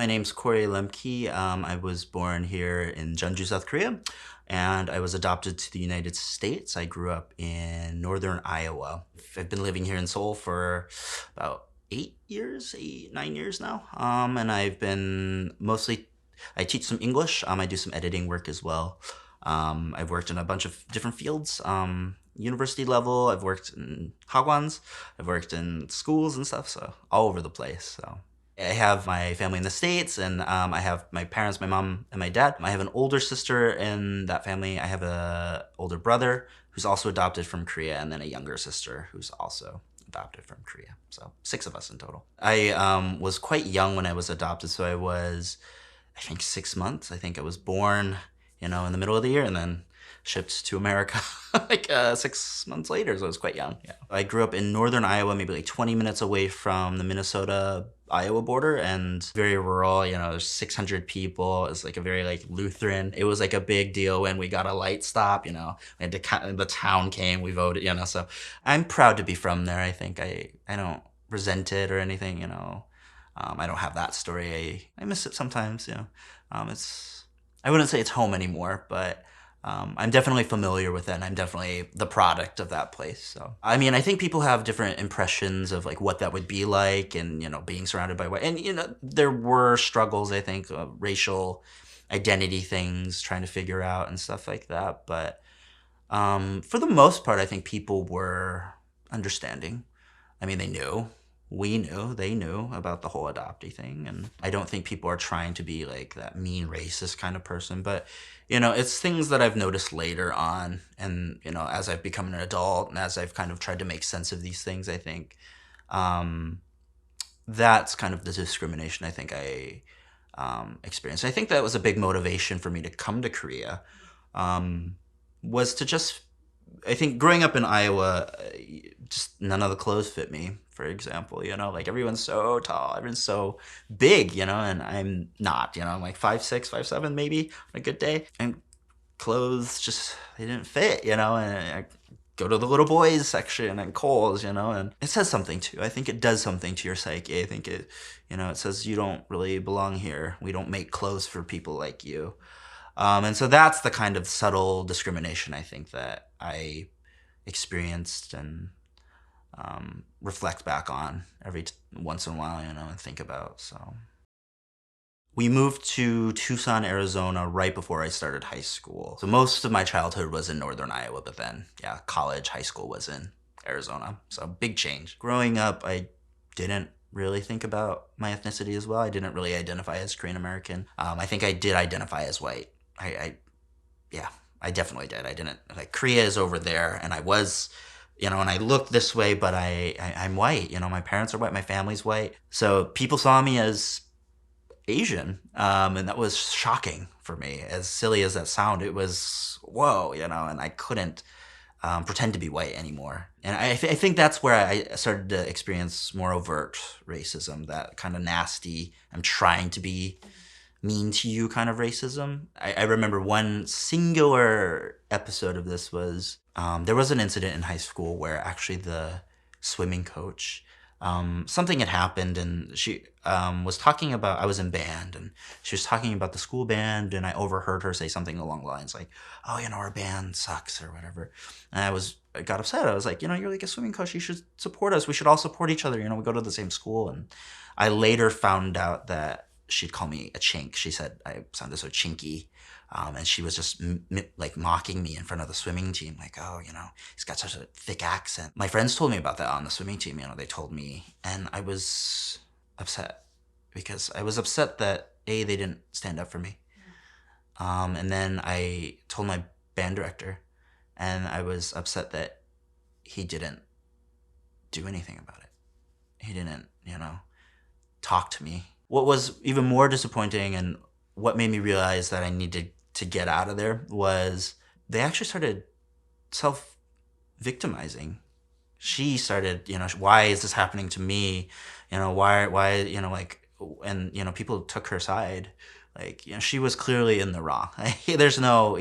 My name's Cory Lemke. I was born here in Jeonju, South Korea, and I was adopted to the United States. I grew up in northern Iowa. I've been living here in Seoul for about 8 years, 9 years now. And I've been mostly, I teach some English. I do some editing work as well. I've worked in a bunch of different fields. University level, I've worked in hagwons, I've worked in schools and stuff, so all over the place. So I have my family in the States, and I have my parents, my mom and my dad. I have an older sister in that family. I have a older brother who's also adopted from Korea, and then a younger sister who's also adopted from Korea. So 6 of us in total. I was quite young when I was adopted, so I think 6 months. I think I was born, in the middle of the year, and then shipped to America like 6 months later, so I was quite young. Yeah. I grew up in northern Iowa, maybe like 20 minutes away from the Minnesota-Iowa border, and very rural. There's 600 people. It's like a very like Lutheran. It was like a big deal when we got a light stop. We had to, the town came, we voted. So I'm proud to be from there. I think I don't resent it or anything. I don't have that story. I miss it sometimes. It's I wouldn't say it's home anymore, but I'm definitely familiar with it, and I'm definitely the product of that place. So, I think people have different impressions of like what that would be like, and being surrounded by white. And there were struggles, I think, racial identity things, trying to figure out and stuff like that. But for the most part, I think people were understanding. They knew. We knew, they knew about the whole adoptee thing. And I don't think people are trying to be like that mean racist kind of person. But, it's things that I've noticed later on. And, as I've become an adult and as I've kind of tried to make sense of these things, I think that's kind of the discrimination I think I experienced. I think that was a big motivation for me to come to Korea, was to just, I think growing up in Iowa, just none of the clothes fit me, for example. Like everyone's so tall, everyone's so big, and I'm not. I'm like 5'6", 5'7", maybe on a good day, and clothes just, they didn't fit. And I go to the little boys section and Kohl's, and it says something too. I think it does something to your psyche. I think it says you don't really belong here. We don't make clothes for people like you. And so that's the kind of subtle discrimination I think that I experienced and reflect back on every once in a while, and think about. So we moved to Tucson, Arizona right before I started high school. So most of my childhood was in northern Iowa, but then, yeah, college, high school was in Arizona. So big change. Growing up, I didn't really think about my ethnicity as well. I didn't really identify as Korean American. I think I did identify as white. Yeah, I definitely did. I didn't, like, Korea is over there, and I was, and I look this way, but I'm white. My parents are white, my family's white. So people saw me as Asian, and that was shocking for me. As silly as that sound, it was, whoa, and I couldn't pretend to be white anymore. And I think that's where I started to experience more overt racism, that kind of nasty, I'm trying to be mean to you kind of racism. I remember one singular episode of this was, there was an incident in high school where actually the swimming coach, something had happened, and she was talking about, I was in band, and she was talking about the school band, and I overheard her say something along the lines like, oh, our band sucks or whatever. And I got upset. I was like, you're like a swimming coach. You should support us. We should all support each other. We go to the same school. And I later found out that she'd call me a chink. She said I sounded so chinky. And she was just like mocking me in front of the swimming team. Like, oh, he's got such a thick accent. My friends told me about that on the swimming team. They told me. And I was upset, because I was upset that they didn't stand up for me. And then I told my band director, and I was upset that he didn't do anything about it. He didn't, talk to me. What was even more disappointing, and what made me realize that I needed to get out of there, was they actually started self-victimizing. She started, why is this happening to me? Why, like, and, people took her side. Like, she was clearly in the wrong. There's no,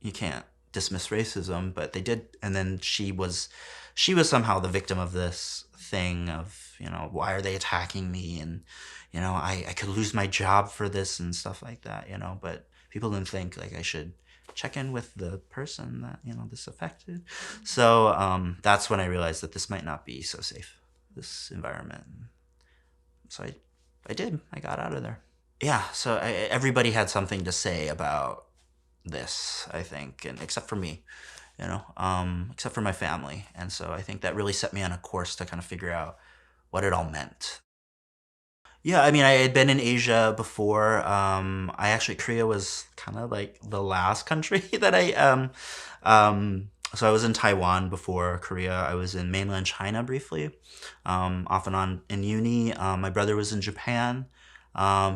you can't dismiss racism, but they did. And then she was somehow the victim of this thing of, why are they attacking me? And, I could lose my job for this and stuff like that, but people didn't think like I should check in with the person that, this affected. So that's when I realized that this might not be so safe, this environment. So I did. I got out of there. Yeah, so everybody had something to say about this, I think, and except for me, except for my family. And so I think that really set me on a course to kind of figure out what it all meant. Yeah, I mean, I had been in Asia before. Korea was kind of like the last country that so I was in Taiwan before Korea. I was in mainland China briefly, off and on in uni. My brother was in Japan.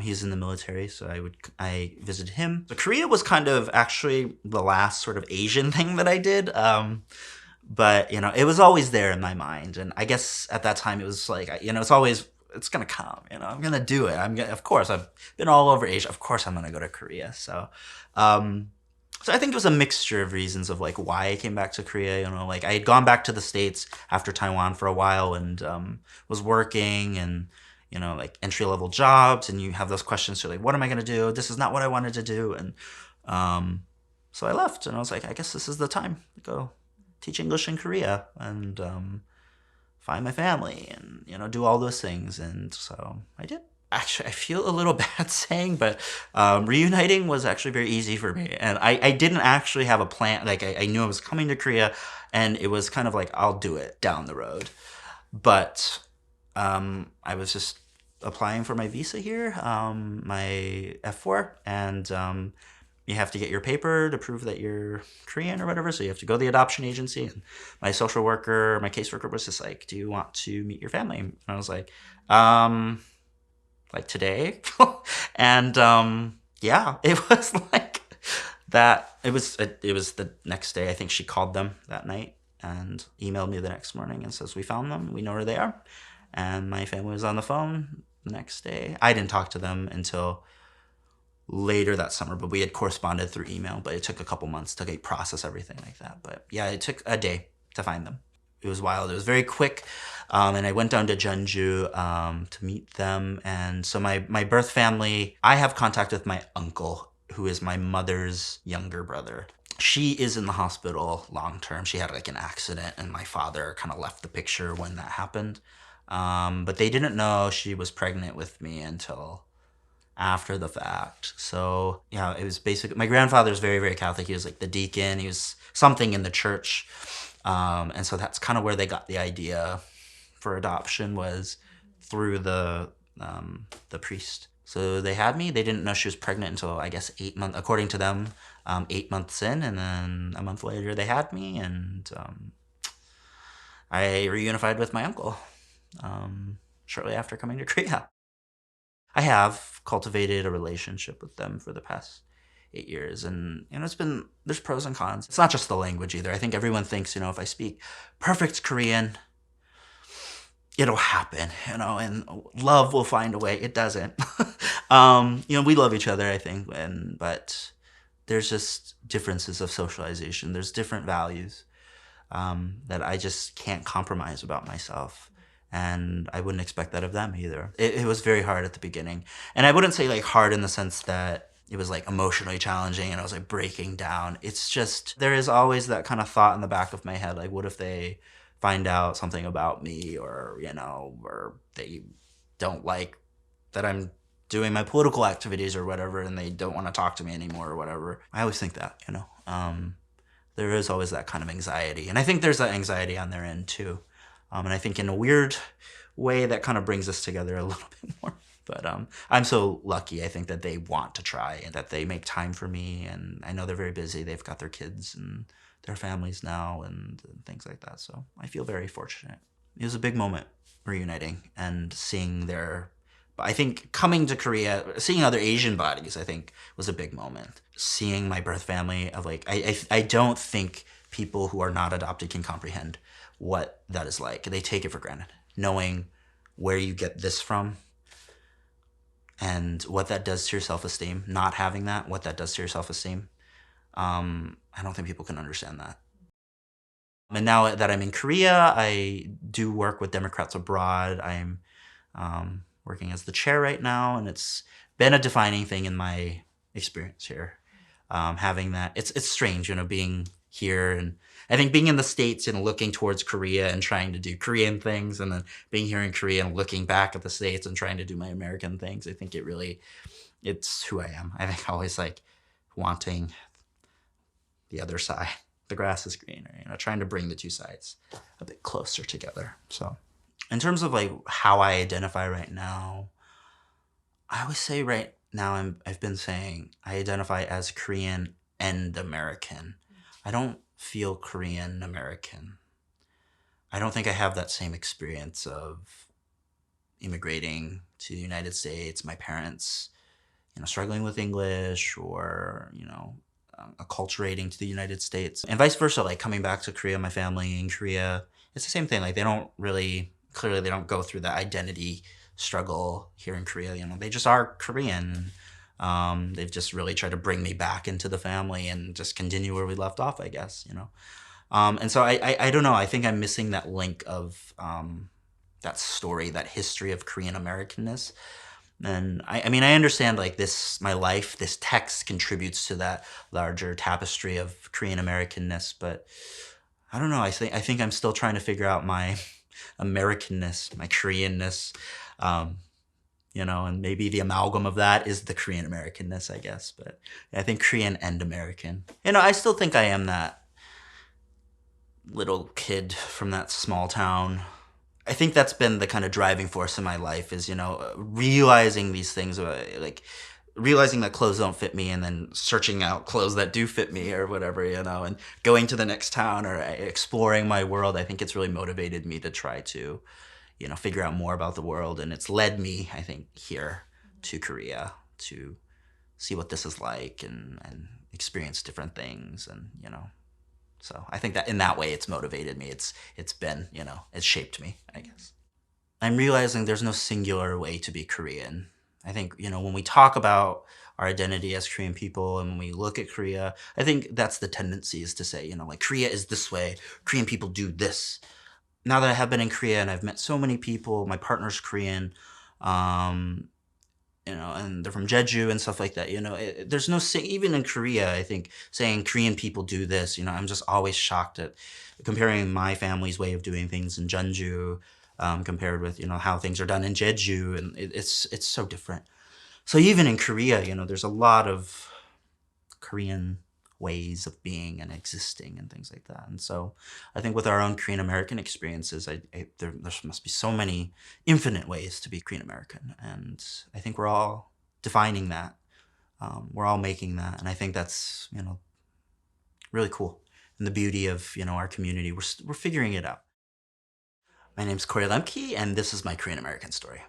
He's in the military, so I visited him. So Korea was kind of actually the last sort of Asian thing that I did. But it was always there in my mind, and I guess at that time it was like, it's gonna come. I'm gonna do it. Of course, I've been all over Asia. Of course, I'm gonna go to Korea. So I think it was a mixture of reasons of like why I came back to Korea. Like I had gone back to the States after Taiwan for a while and was working and like entry level jobs, and you have those questions. You're like, what am I gonna do? This is not what I wanted to do, and so I left, and I was like, I guess this is the time to go teach English in Korea and find my family and do all those things. And so I did. Actually, I feel a little bad saying, but reuniting was actually very easy for me, and I didn't actually have a plan. Like I knew I was coming to Korea, and it was kind of like I'll do it down the road. But I was just applying for my visa here, my F4, and you have to get your paper to prove that you're Korean or whatever. So you have to go to the adoption agency. And my social worker, my caseworker was just like, do you want to meet your family? And I was like today? And yeah, it was like that. It was the next day. I think she called them that night and emailed me the next morning and says, we found them. We know where they are. And my family was on the phone the next day. I didn't talk to them until later that summer, but we had corresponded through email, but it took a couple months to process everything like that. But yeah, it took a day to find them. It was wild. It was very quick. And I went down to Jeonju to meet them. And so my birth family, I have contact with my uncle, who is my mother's younger brother. She is in the hospital long term. She had like an accident, and my father kind of left the picture when that happened. But they didn't know she was pregnant with me until after the fact. So yeah, it was basically, my grandfather's very, very Catholic. He was like the deacon. He was something in the church. And so that's kind of where they got the idea for adoption, was through the priest. So they had me. They didn't know she was pregnant until, I guess, 8 months, according to them, 8 months in. And then a month later they had me, and I reunified with my uncle shortly after coming to Korea. I have cultivated a relationship with them for the past 8 years, and there's pros and cons. It's not just the language either. I think everyone thinks, if I speak perfect Korean, it'll happen, and love will find a way. It doesn't. We love each other, I think, but there's just differences of socialization. There's different values that I just can't compromise about myself. And I wouldn't expect that of them either. It was very hard at the beginning. And I wouldn't say like hard in the sense that it was like emotionally challenging and I was like breaking down. It's just, there is always that kind of thought in the back of my head, like, what if they find out something about me, or, or they don't like that I'm doing my political activities or whatever, and they don't want to talk to me anymore or whatever. I always think that, there is always that kind of anxiety. And I think there's that anxiety on their end too. And I think in a weird way that kind of brings us together a little bit more. But I'm so lucky, I think, that they want to try and that they make time for me. And I know they're very busy. They've got their kids and their families now and things like that. So I feel very fortunate. It was a big moment reuniting and seeing I think coming to Korea, seeing other Asian bodies, I think, was a big moment. Seeing my birth family, of like, I don't think people who are not adopted can comprehend what that is like. They take it for granted, knowing where you get this from and what that does to your self-esteem. Not having that, what that does to your self-esteem. I don't think people can understand that. And now that I'm in Korea, I do work with Democrats abroad. I'm working as the chair right now, and it's been a defining thing in my experience here. Having that, it's strange, being here, and I think being in the States and looking towards Korea and trying to do Korean things, and then being here in Korea and looking back at the States and trying to do my American things. I think it's who I am. I think I always like wanting the other side. The grass is greener, trying to bring the two sides a bit closer together. So, in terms of like how I identify right now, I always say right now I've been saying I identify as Korean and American. I don't feel Korean American. I don't think I have that same experience of immigrating to the United States. My parents, struggling with English, or acculturating to the United States, and vice versa. Like coming back to Korea, my family in Korea, it's the same thing. Like they don't really clearly they don't go through the identity struggle here in Korea. They just are Korean. They've just really tried to bring me back into the family and just continue where we left off, I guess. And so I don't know. I think I'm missing that link of that story, that history of Korean Americanness. And I mean, I understand like my life, this text contributes to that larger tapestry of Korean Americanness, but I don't know. I think I'm still trying to figure out my Americanness, my Koreanness, and maybe the amalgam of that is the Korean Americanness, I guess. But I think Korean and American. I still think I am that little kid from that small town. I think that's been the kind of driving force in my life is, realizing these things, like realizing that clothes don't fit me and then searching out clothes that do fit me or whatever, and going to the next town or exploring my world. I think it's really motivated me to try to, figure out more about the world. And it's led me, I think, here to Korea to see what this is like and experience different things. And, so I think that in that way, it's motivated me. It's been, it's shaped me, I guess. I'm realizing there's no singular way to be Korean. I think, when we talk about our identity as Korean people and when we look at Korea, I think that's the tendency is to say, like Korea is this way, Korean people do this. Now that I have been in Korea and I've met so many people, my partner's Korean, um, and they're from Jeonju and stuff like that. There's no even in Korea. I think saying Korean people do this. I'm just always shocked at comparing my family's way of doing things in Jeonju, compared with how things are done in Jeju, and it's so different. So even in Korea, there's a lot of Korean ways of being and existing and things like that. And so I think with our own Korean American experiences, there must be so many infinite ways to be Korean American. And I think we're all defining that. We're all making that. And I think that's, really cool. And the beauty of, our community, we're figuring it out. My name's Cory Lemke, and this is my Korean American story.